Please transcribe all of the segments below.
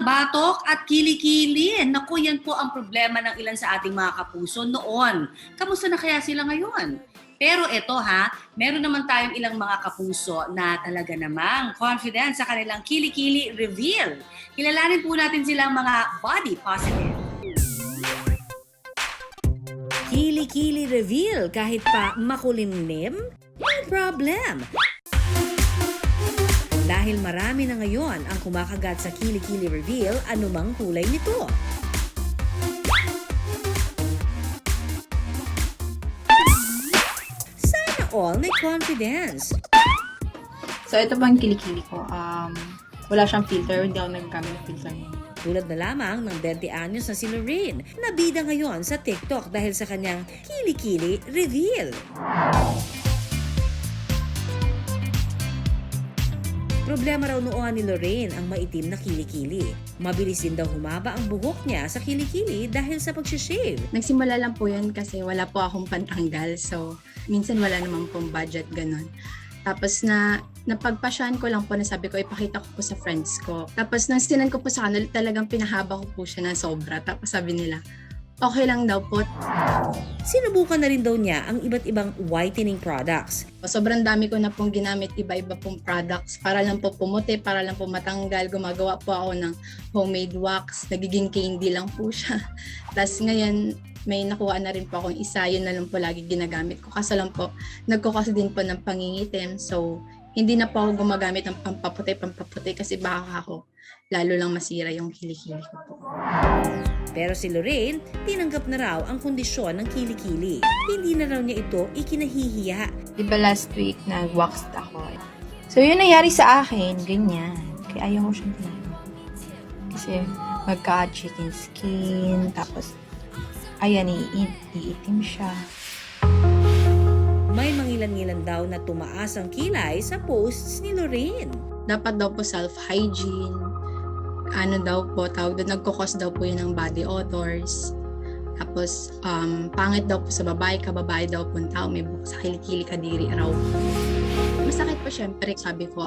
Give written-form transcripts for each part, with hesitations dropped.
Batok at kilikili. Naku, yan po ang problema ng ilan sa ating mga kapuso noon. Kamusta na kaya sila ngayon? Pero ito meron naman tayong ilang mga kapuso na talaga namang confident sa kanilang kilikili reveal. Kilalanin po natin silang mga body positive. Kilikili reveal kahit pa makulimlim? No problem! Dahil marami na ngayon ang kumakagat sa kilikili reveal anumang kulay nito. Sana all may confidence. So, ito po ang kilikili ko. Wala siyang filter. Hindi ako nagkamit ng filter. Tulad na lamang ng 20 anyos na si Lorraine, na bida ngayon sa TikTok dahil sa kanyang kilikili reveal. Problema raw noon ni Lorraine ang maitim na kilikili. Mabilis din daw humaba ang buhok niya sa kilikili dahil sa pag-shave. Nagsimula lang po yun kasi wala po akong pantanggal. So, minsan wala naman pong budget ganun. Tapos napagpasyahan ko lang po na sabi ko, ipakita ko po sa friends ko. Tapos nang sinan ko po sa kanila, talagang pinahaba ko po siya ng sobra. Tapos sabi nila, okay lang daw po. Sinubukan na rin daw niya ang iba't ibang whitening products. Sobrang dami ko na pong ginamit iba-iba pong products para lang po pumuti, para lang po matanggal. Gumagawa po ako ng homemade wax. Nagiging candy lang po siya. Tapos ngayon, may nakuha na rin po akong isa. Yun na lang po lagi ginagamit ko. Kaso lang po, nagkukas din po ng pangingitim. So, hindi na po ako gumagamit ng pampaputi kasi baka ako lalo lang masira yung kilikili ko po. Pero si Lorraine, tinanggap na raw ang kondisyon ng kilikili. Hindi na raw niya ito ikinahihiya. Diba last week nag-waxed ako. So yun nangyari sa akin, ganyan. Kaya ayaw ko siyang tinanggap. Kasi magka-chicken skin, tapos ayan, iitim siya. May mangilan-ngilan daw na tumaas ang kilay sa posts ni Lorraine. Dapat daw po self-hygiene. Ano daw po, tawag doon, nagkukos daw po yun ng body odors. Tapos, pangit daw po sa babae, kababae daw po ng tao, may buhok sa kilikili, kadiri, raw. Masakit po syempre, sabi ko,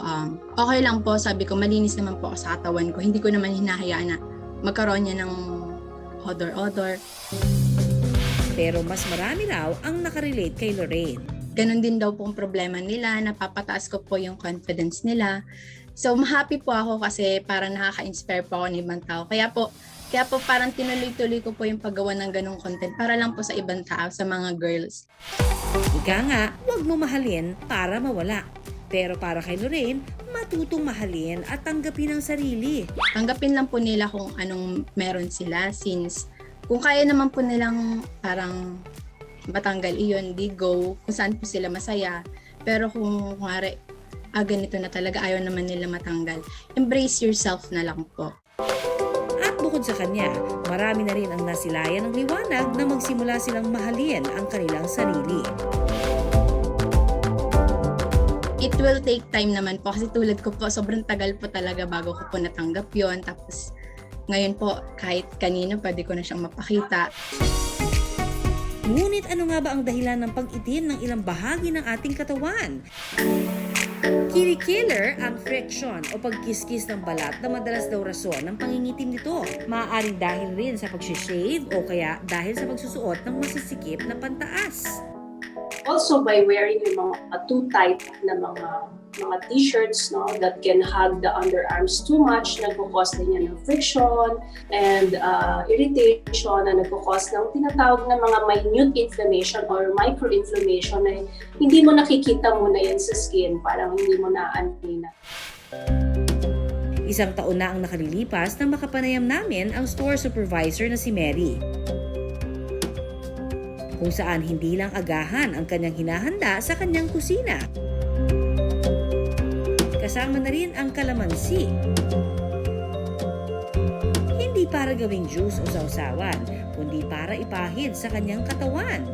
okay lang po, sabi ko, malinis naman po ako sa katawan ko. Hindi ko naman hinahayaan na magkaroon niya ng odor-odor. Pero mas marami raw ang nakarelate kay Lorraine. Ganon din daw pong problema nila, napapataas ko po yung confidence nila. So, happy po ako kasi parang nakaka-inspire po ako ng ibang tao. Kaya po parang tinuloy-tuloy ko po yung paggawa ng ganong content para lang po sa ibang tao, sa mga girls. Ika nga, huwag mo mahalin para mawala. Pero para kay Lorraine, matutong mahalin at tanggapin ang sarili. Tanggapin lang po nila kung anong meron sila since kung kaya naman po nilang parang matanggal iyon, di go, kung saan po sila masaya. Pero kung ganito na talaga, ayaw naman nila matanggal. Embrace yourself na lang po. At bukod sa kanya, marami na rin ang nasilayan ng liwanag na magsimula silang mahalin ang kanilang sarili. It will take time naman po kasi tulad ko po, sobrang tagal po talaga bago ko po natanggap yon. Tapos ngayon po, kahit kanino, pwede ko na siyang mapakita. Ngunit ano nga ba ang dahilan ng pag-itim ng ilang bahagi ng ating katawan? Kilikiller ang friction o pagkiskis ng balat na madalas daw rason ng pangingitim nito. Maaaring dahil rin sa pag-shave o kaya dahil sa pagsusuot ng masisikip na pantaas. Also by wearing yung mga too tight na mga t-shirts that can hug the underarms too much, nagkukos din yan ng friction and irritation na nagkukos ng tinatawag na mga minute inflammation or micro-inflammation na hindi mo nakikita muna yan sa skin, parang hindi mo na-antina. Isang taon na ang nakalilipas na makapanayam namin ang store supervisor na si Mary. Kung saan hindi lang agahan ang kanyang hinahanda sa kanyang kusina. Kasama na rin ang kalamansi. Hindi para gawing juice o sausawan, kundi para ipahid sa kanyang katawan.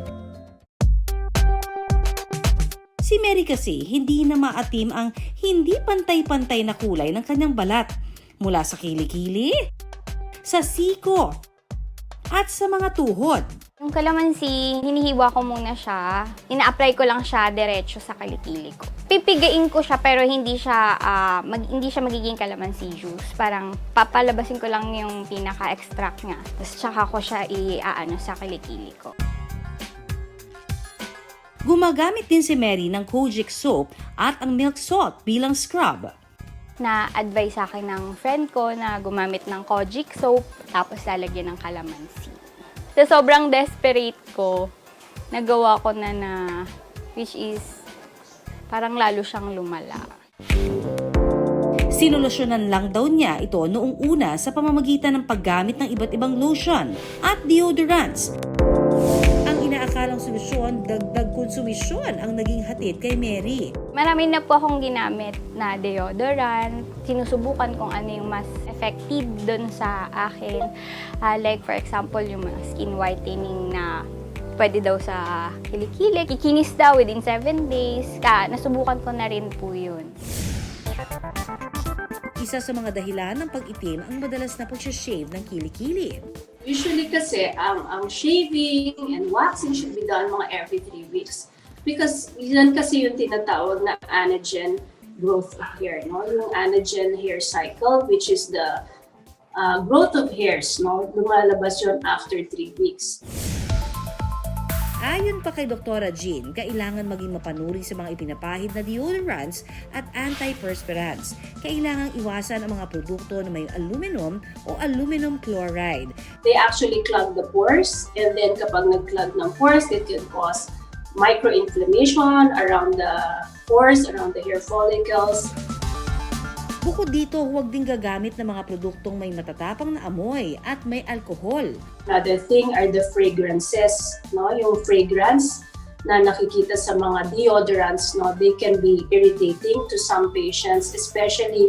Si Mary kasi hindi na maatim ang hindi pantay-pantay na kulay ng kanyang balat mula sa kilikili, sa siko, at sa mga tuhod. Yung kalamansi, hinihiwa ko muna siya. Ina-apply ko lang siya diretso sa kilikili ko. pipigain ko siya pero hindi siya magiging calamansi juice. Parang papalabasin ko lang yung pinaka-extract niya. Tapos tsaka ko siya iaano sa kilikili ko. Gumagamit din si Mary ng Kojic soap at ang milk salt bilang scrub. Na-advise sa akin ng friend ko na gumamit ng Kojic soap tapos lalagyan ng calamansi. So sobrang desperate ko, nagawa ko na which is parang lalo siyang lumala. Sinolusyonan lang daw niya ito noong una sa pamamagitan ng paggamit ng iba't ibang lotion at deodorants. Ang inaakalang solusyon, dagdag konsumisyon ang naging hatid kay Mary. Marami na po akong ginamit na deodorant. Sinusubukan kung ano yung mas effective dun sa akin. Like for example, yung mga skin whitening na pwede daw sa kilikili. Kikinis daw within 7 days. Nasubukan ko na rin po yun. Isa sa mga dahilan ng pag-itim ang madalas na pag-shave ng kilikili. Usually kasi, ang shaving and waxing should be done mga every 3 weeks. Because yan kasi yung tinatawag na anagen growth of hair, no? Yung anagen hair cycle, which is the growth of hairs, no? Lumalabas yun after 3 weeks. Ayon pa kay Dr. Jean, kailangan maging mapanuri sa mga ipinapahid na deodorants at antiperspirants. Kailangang iwasan ang mga produkto na may aluminum o aluminum chloride. They actually clog the pores, and then kapag nag-clog ng pores, it can cause microinflammation around the pores, around the hair follicles. Bukod dito, huwag din gagamit ng mga produktong may matatapang na amoy at may alkohol. Another thing are the fragrances, no? Yung fragrance na nakikita sa mga deodorants, no? They can be irritating to some patients, especially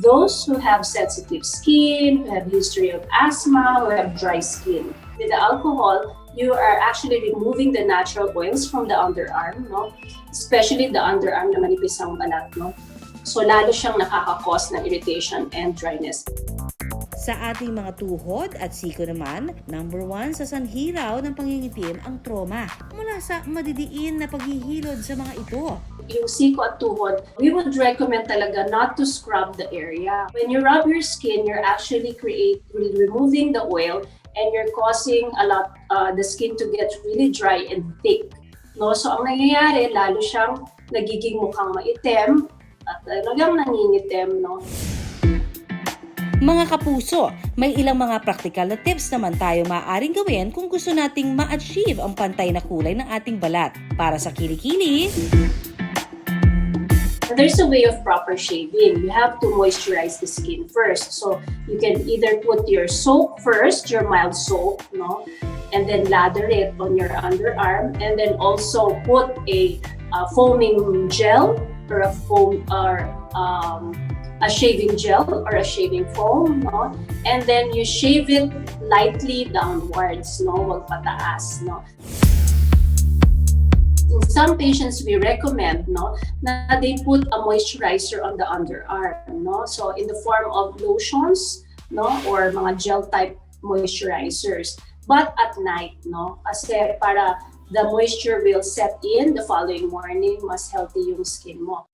those who have sensitive skin, who have history of asthma, who have dry skin. With the alcohol, you are actually removing the natural oils from the underarm, no? Especially the underarm na manipis ang balat, no? So lalo siyang nakaka-cause ng irritation and dryness. Sa ating mga tuhod at siko naman, number 1 sa sanhiraw ng pangingitim ang trauma mula sa madidiin na paghihilod sa mga ito. Yung siko at tuhod, we would recommend talaga not to scrub the area. When you rub your skin, you're actually removing the oil and you're causing the skin to get really dry and thick. No? So ang nangyayari, lalo siyang nagiging mukhang maitim at talagang nangingitim, no? Mga kapuso, may ilang mga practical na tips naman tayo maaaring gawin kung gusto nating ma-achieve ang pantay na kulay ng ating balat. Para sa kilikili, there's a way of proper shaving. You have to moisturize the skin first. So you can either put your soap first, your mild soap, no? And then lather it on your underarm, and then also put a foaming gel or a shaving gel or a shaving foam, no? And then you shave it lightly downwards, no? Wag pataas, no? In some patients, we recommend, no, na they put a moisturizer on the underarm, no? So in the form of lotions, no, or mga gel type moisturizers. But at night, no? Kasi para the moisture will set in the following morning, mas healthy yung skin mo.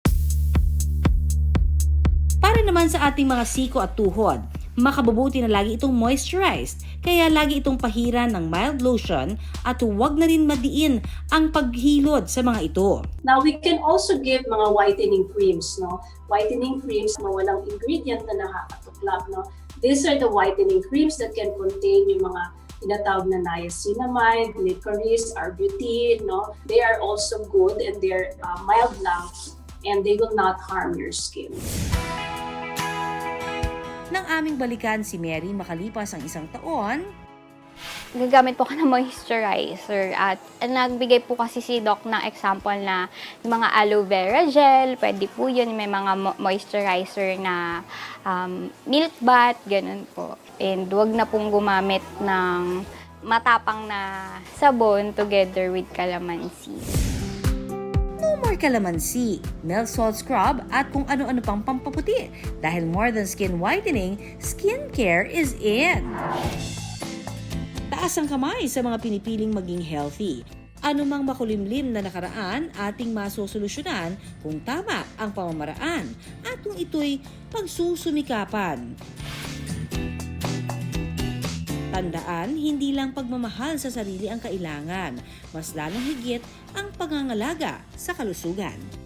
para naman sa ating mga siko at tuhod, makabubuti na lagi itong moisturized, kaya lagi itong pahiran ng mild lotion at huwag na rin madiin ang paghilod sa mga ito. Now, we can also give mga whitening creams, no? Whitening creams na walang ingredient na nakakatuklap, no? These are the whitening creams that can contain yung mga tinatawag na niacinamide, licorice, arbutin, no? They are also good and they're mild lang and they will not harm your skin. Nang aming balikan si Mary makalipas ang isang taon, Gagamit po ako ng moisturizer at nagbigay po kasi si Doc ng example na yung mga aloe vera gel, pwede po yun, may mga moisturizer na milk bath, ganun po. And wag na pong gumamit ng matapang na sabon together with calamansi. no more calamansi, milk salt scrub at kung ano-ano pang pampaputi dahil more than skin whitening, skincare is in. Taas ang kamay sa mga pinipiling maging healthy. Anumang makulimlim na nakaraan ating masosolusyonan kung tama ang pamamaraan at kung ito'y pagsusumikapan. Tandaan, hindi lang pagmamahal sa sarili ang kailangan, mas lalong higit ang pangangalaga sa kalusugan.